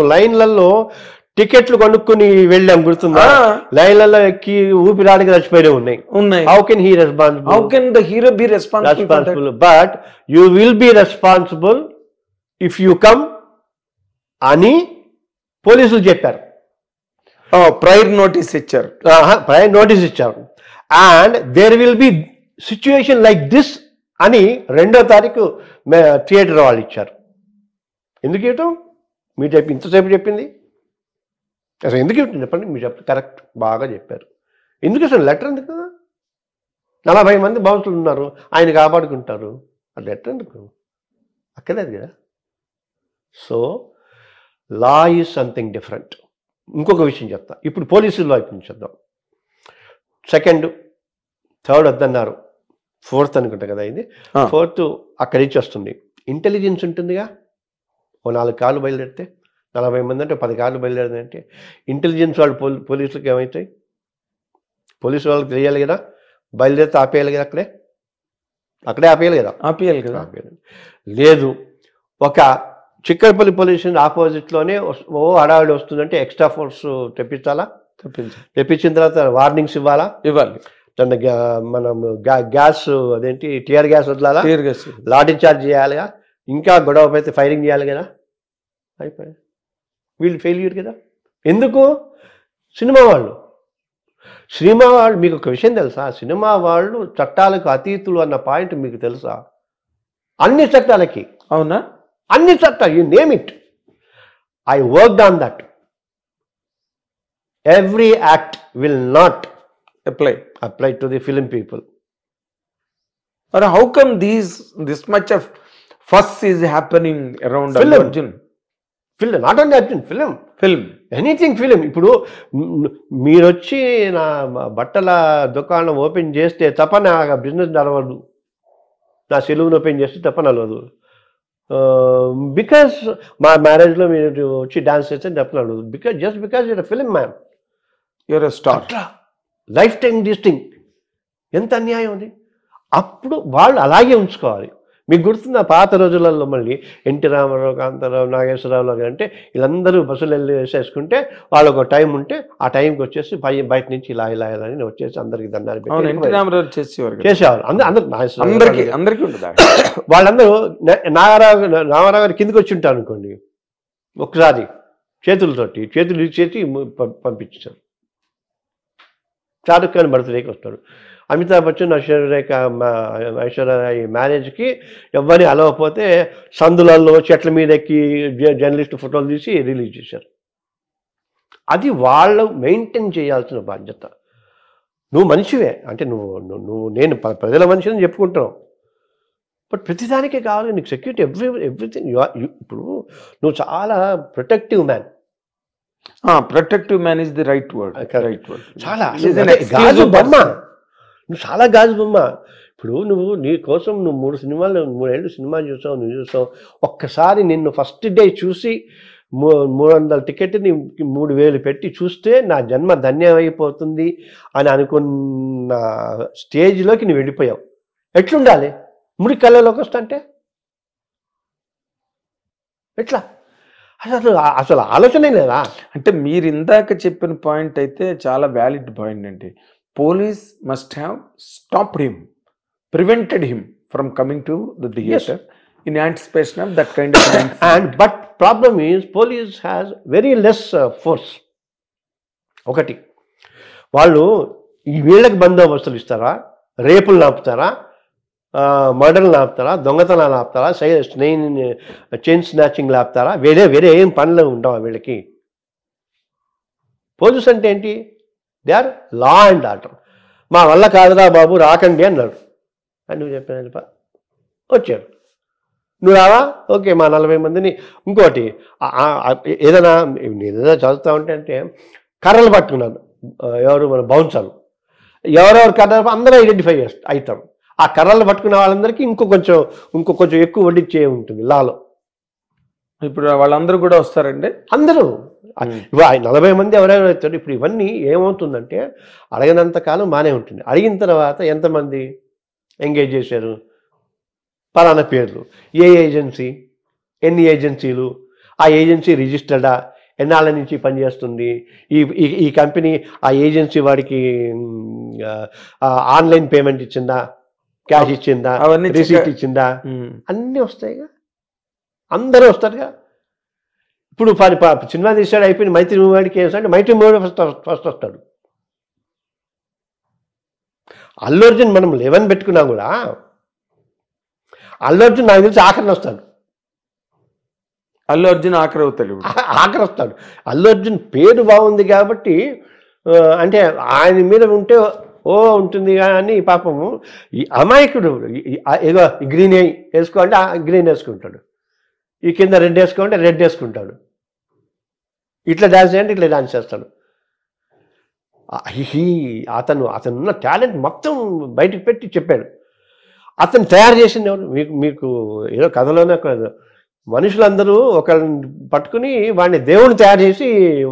లైన్లలో టికెట్లు కొనుక్కుని వెళ్ళాం, గుర్తుందా? లైన్లలో ఎక్కి ఊపిరాడికి చచ్చిపోయినే ఉన్నాయి. How can he responsible? How can the hero be responsible? But you will be responsible if you come అని పోలీసులు చెప్పారు. ప్రైర్ నోటీస్ ఇచ్చారు. And there will be situation like this అని 2వ తారీఖు థియేటర్ వాళ్ళు ఇచ్చారు. ఎందుకు ఇవ్వటం? మీరు ఇంతసేపు చెప్పింది అసలు ఎందుకు ఇవ్వటం చెప్పండి. మీరు కరెక్ట్, బాగా చెప్పారు. ఎందుకు అసలు లెటర్ ఎందుకు కదా? 40 మంది బౌన్సులు ఉన్నారు, ఆయన కాపాడుకుంటారు. ఆ లెటర్ ఎందుకు? అక్కర్లేదు కదా. So law is something different. ఇంకొక విషయం చెప్తా. ఇప్పుడు పోలీసుల వైపు నుంచి చూద్దాం. 2nd, 3rd వద్దన్నారు, 4th అనుకుంటా కదా ఇది. 4th అక్కడి నుంచి వస్తుంది. ఇంటెలిజెన్స్ ఉంటుందిగా. ఓ 4 కార్లు బయలుదేరితే 40 మంది అంటే 10 కార్లు బయలుదేరిందంటే ఇంటెలిజెన్స్ వాళ్ళు పోలీసులకు ఏమవుతాయి? పోలీసు వాళ్ళకి తెలియాలి కదా, బయలుదేరితే ఆపేయాలి కదా, అక్కడే ఆపేయాలి కదా. లేదు, ఒక చిక్కడపల్లి పోలీస్ స్టేషన్ ఆపోజిట్లోనే హడావిడి వస్తుందంటే ఎక్స్ట్రా ఫోర్స్ తెప్పించిన తర్వాత వార్నింగ్స్ ఇవ్వాలి. మనం గ్యాస్ అదేంటి టియర్ గ్యాస్ వదలాలా, లాఠీ చార్జ్ చేయాలిగా, ఇంకా గొడవ అయితే ఫైరింగ్ చేయాలి కదా. అయిపోయాయి. వీళ్ళు ఫెయిల్యూర్ కదా. ఎందుకు? సినిమా వాళ్ళు మీకు ఒక విషయం తెలుసా? సినిమా వాళ్ళు చట్టాలకు అతీతులు అన్న పాయింట్ మీకు తెలుసా? అన్ని చట్టాలకి. అవునా? అన్ని చట్టాలు, you name it. I worked on that. Every act will not apply to the film people. Or how come this much of fuss is happening around Arjun? Film, not only Arjun, film. Anything film. ఇప్పుడు మీరు వచ్చి నా బట్టల దుకాణం open చేస్తే తప్ప నా business నడవదు, నా సెలూన్ ఓపెన్ చేస్తే తప్ప నడవదు. బికాస్ మా మ్యారేజ్లో మీరు వచ్చి డాన్స్ చేస్తే తప్ప నడవదు. Just because you're film man, you're a star. Lifetime distinct. ఎంత అన్యాయం అది. అప్పుడు వాళ్ళు అలాగే ఉంచుకోవాలి. మీకు గుర్తున్న పాత రోజులలో మళ్ళీ ఎన్టీ రామారావు, కాంతారావు, నాగేశ్వరరావు అంటే వీళ్ళందరూ బస్సులు వెళ్ళి వేసేసుకుంటే వాళ్ళకు ఒక టైం ఉంటే ఆ టైంకి వచ్చేసి బయట నుంచి ఇలా అని వచ్చేసి అందరికి దండాలు చేసేవారు. అందరికీ వాళ్ళందరూ రామారావు గారు కిందకి వచ్చి ఉంటారు అనుకోండి, ఒకసారి చేతులు ఇచ్చేసి పంపించారు. షారుఖ్ ఖాన్ బర్త్డేకి వస్తాడు, అమితాబ్ బచ్చన్ ఐశ్వర్య మ్యారేజ్కి ఎవరిని అలవకపోతే సందులలో చెట్ల మీద ఎక్కి జర్నలిస్ట్ ఫోటోలు తీసి రిలీజ్ చేశారు. అది వాళ్ళు మెయింటైన్ చేయాల్సిన బాధ్యత. నువ్వు మనిషివే అంటే నేను ప్రజల మనిషిని చెప్పుకుంటున్నావు, బట్ ప్రతిదానికే కావాలి నీకు సెక్యూరిటీ, ఎవ్రీథింగ్. ఇప్పుడు నువ్వు చాలా protective man. Protective man is the right word. చాలా గాజు బొమ్మ, నువ్వు చాలా గాజు బొమ్మ. ఇప్పుడు నీ కోసం నువ్వు 3 ఏళ్ళు సినిమా చూసావు, నువ్వు చూసావు. ఒక్కసారి నిన్ను ఫస్ట్ డే చూసి 300 టికెట్ని 3000 పెట్టి చూస్తే నా జన్మ ధన్యమైపోతుంది అని అనుకున్న స్టేజ్లోకి నువ్వు వెళ్ళిపోయావు. ఎట్లుండాలి? ముడి కళ్ళలోకి వస్తా అంటే ఎట్లా? అసలు ఆలోచనే లేదా? అంటే మీరు ఇందాక చెప్పిన పాయింట్ అయితే చాలా వ్యాలిడ్ పాయింట్ అండి. Police must have stopped him, prevented him from coming to the theatre in anticipation of that kind of and but problem is police has very less force. ఒకటి, వాళ్ళు వీళ్ళకి బందోబస్తులు ఇస్తారా, రేపులు ఆపుతారా, మర్డర్లు ఆపుతారా, దొంగతనాలు ఆపుతారా, చైన్ స్నాచింగ్లు ఆపుతారా? వేరే ఏం పనులు ఉండవా వీళ్ళకి? పోలీస్ అంటే ఏంటి? They are law and order. మా వల్ల కాదురా బాబు రాకండి అన్నాడు అని నువ్వు చెప్పిన వచ్చాడు, నువ్వు రావా, ఓకే మా 40 మందిని. ఇంకోటి ఏదైనా చదువుతా ఉంటే కర్రలు పట్టుకున్నాను, ఎవరు మన బౌన్సర్లు, ఎవరెవరు కర్రలు అందరూ ఐడెంటిఫై అవుతాం. ఆ కర్రలు పట్టుకున్న వాళ్ళందరికీ ఇంకో కొంచెం ఎక్కువ వడ్డిచ్చే ఉంటుంది లాలో. ఇప్పుడు వాళ్ళందరూ కూడా వస్తారండి, అందరూ 40 మంది ఎవరెవరు అవుతారు. ఇప్పుడు ఇవన్నీ ఏమవుతుందంటే అడగనంత కాలం బాగానే ఉంటుంది, అడిగిన తర్వాత ఎంతమంది ఎంగేజ్ చేశారు, పలానా పేర్లు, ఏ ఏజెన్సీ, ఎన్ని ఏజెన్సీలు, ఆ ఏజెన్సీ రిజిస్టర్డా, ఎన్నాళ్ళ నుంచి పనిచేస్తుంది, ఈ ఈ కంపెనీ ఆ ఏజెన్సీ వాడికి ఆన్లైన్ పేమెంట్ ఇచ్చిందా, క్యాష్ ఇచ్చిందా, అవన్నీ రిసీట్ ఇచ్చిందా, అన్నీ వస్తాయిగా, అందరూ వస్తారుగా. ఇప్పుడు సినిమా తీసాడు అయిపోయింది, మైత్రి మూవీ వాడికి అంటే మైత్రి మూవీ ఫస్ట్ వస్తాడు. అల్లు అర్జున్ మనం 11 పెట్టుకున్నా కూడా అల్లు అర్జున్ నాకు తెలిసి ఆఖరిని వస్తాడు. అల్లు అర్జున్ ఆఖరి అవుతాడు, ఆఖరి వస్తాడు. అల్లు అర్జున్ పేరు బాగుంది కాబట్టి అంటే ఆయన మీద ఉంటే ఉంటుంది కానీ పాపము ఈ అమాయకుడు ఏదో గ్రీన్ వేసుకోండి గ్రీన్ వేసుకుంటాడు, ఈ కింద రెడ్ వేసుకోండి రెడ్ వేసుకుంటాడు, ఇట్లా డాన్స్ చేయండి ఇట్లా డాన్స్ చేస్తాడు. అతనున్న టాలెంట్ మొత్తం బయటకు పెట్టి చెప్పాడు. అతను తయారు చేసింది ఎవరు? మీకు ఏదో కథలోనే మనుషులందరూ ఒకరిని పట్టుకుని వాడిని దేవుని తయారు చేసి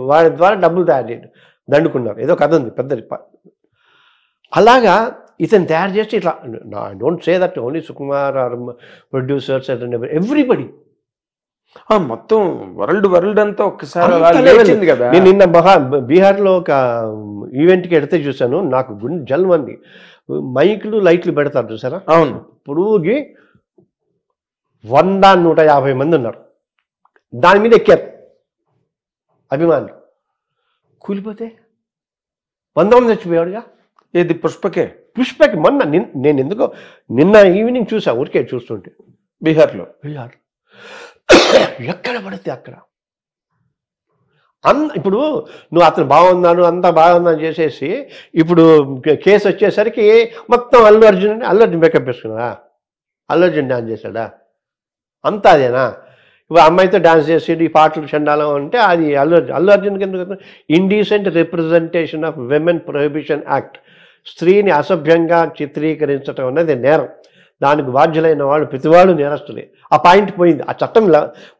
వాడి ద్వారా డబ్బులు తయారు చేయడం దండుకున్నారు. ఏదో కథ ఉంది పెద్దది. అలాగా ఇతను తయారు చేసి ఇట్లా, I don't say that only Sukumar or producers everybody, మొత్తం వరల్డ్ అంతా ఒక్కసారి కదా. నేను నిన్న బీహార్లో ఒక ఈవెంట్కి ఎడితే చూశాను, నాకు గుండె జల్మంది. మైకులు లైట్లు పెడతారు చూసారా, అవును, పొడుగుకి 100-150 మంది ఉన్నారు, దాని మీద ఎక్కారు అభిమానులు. కూలిపోతే 100 మంది చచ్చిపోయాడుగా. ఏది పుష్పకి మొన్న నేను ఎందుకో నిన్న ఈవినింగ్ చూసా, ఊరికే చూస్తుంటే బీహార్లో ఎక్కడ పడితే అక్కడ ఇప్పుడు నువ్వు అతను బాగున్నాను అంతా బాగుందని చేసేసి ఇప్పుడు కేసు వచ్చేసరికి మొత్తం అల్లు అర్జున్ మేకప్ వేసుకున్నా, అల్లు అర్జున్ డాన్స్ చేశాడా, అంతా అదేనా? ఇప్పుడు అమ్మాయితో డాన్స్ చేసేది, ఈ పాటలు చండాలం అంటే అది అల్లు అర్జున్కి ఎందుకు? Indecent representation of women prohibition act, స్త్రీని అసభ్యంగా చిత్రీకరించడం అనేది నేరం, దానికి బాధ్యులైన వాళ్ళు ప్రతివాళ్ళు నేరస్తులే. ఆ పాయింట్ పోయింది, ఆ చట్టం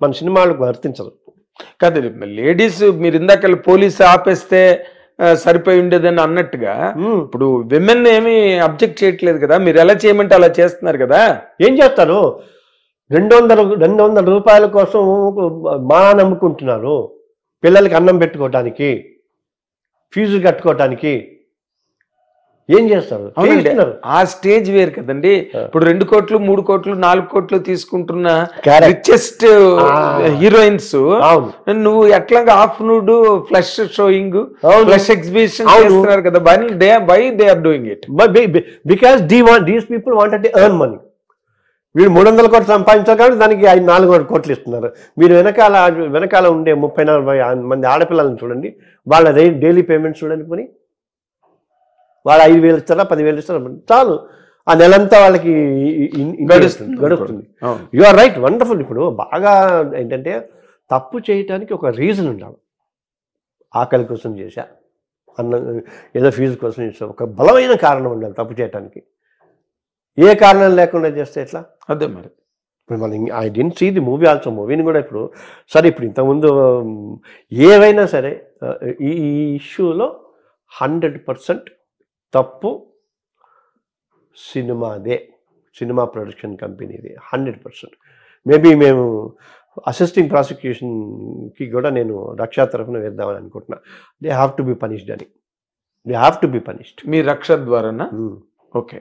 మన సినిమాలకు వర్తించదు. కాదు, లేడీస్ మీరు ఇందాక పోలీసు ఆపేస్తే సరిపోయి ఉండేదని అన్నట్టుగా ఇప్పుడు విమెన్ ఏమి అబ్జెక్ట్ చేయట్లేదు కదా, మీరు ఎలా చేయమంటే అలా చేస్తున్నారు కదా. ఏం చేస్తారు? 200 రూపాయల కోసం మానా నమ్ముకుంటున్నారు, పిల్లలకి అన్నం పెట్టుకోవటానికి, ఫీజు కట్టుకోవటానికి. ఏం చేస్తారు? ఆ స్టేజ్ వేరు కదండి. ఇప్పుడు 2 కోట్లు 3 కోట్లు 4 కోట్లు తీసుకుంటున్న రిచెస్ట్ హీరోయిన్స్ నువ్వు ఎట్లాగా half nude flesh showing flesh exhibition చేస్తున్నారు కదా. Why they are doing it? Because these people wanted to earn money. వీడు 300 కోట్లు సంపాదించారు కాబట్టి దానికి 400 కోట్లు ఇస్తున్నారు. మీరు వెనకాల ఉండే 30-40 మంది ఆడపిల్లలను చూడండి, వాళ్ళ డైలీ పేమెంట్స్ చూడండి. పోనీ వాళ్ళు 5,000 ఇస్తారా 10,000 ఇస్తారా చాలు, ఆ నెలంతా వాళ్ళకి గడుస్తుంది. You are right, wonderful. ఇప్పుడు బాగా ఏంటంటే తప్పు చేయటానికి ఒక రీజన్ ఉండాలి. ఆకలి కోసం చేశా, ఏదో ఫీజు కోసం చేసా, ఒక బలమైన కారణం ఉండాలి తప్పు చేయటానికి. ఏ కారణం లేకుండా చేస్తే ఎట్లా? అదే మరి. ఇప్పుడు మనం I didn't see the movie also. మూవీని కూడా ఇప్పుడు సరే, ఇప్పుడు ఇంతకుముందు ఏవైనా సరే ఈ ఇష్యూలో 100% తప్పు సినిమాదే, సినిమా ప్రొడక్షన్ కంపెనీది 100%. మేబీ మేము అసిస్టింగ్ ప్రాసిక్యూషన్కి కూడా నేను రక్షా తరఫున వేద్దామని అనుకుంటున్నా. They have to be punished అని, they have to be punished. మీ రక్ష ద్వారానా? ఓకే.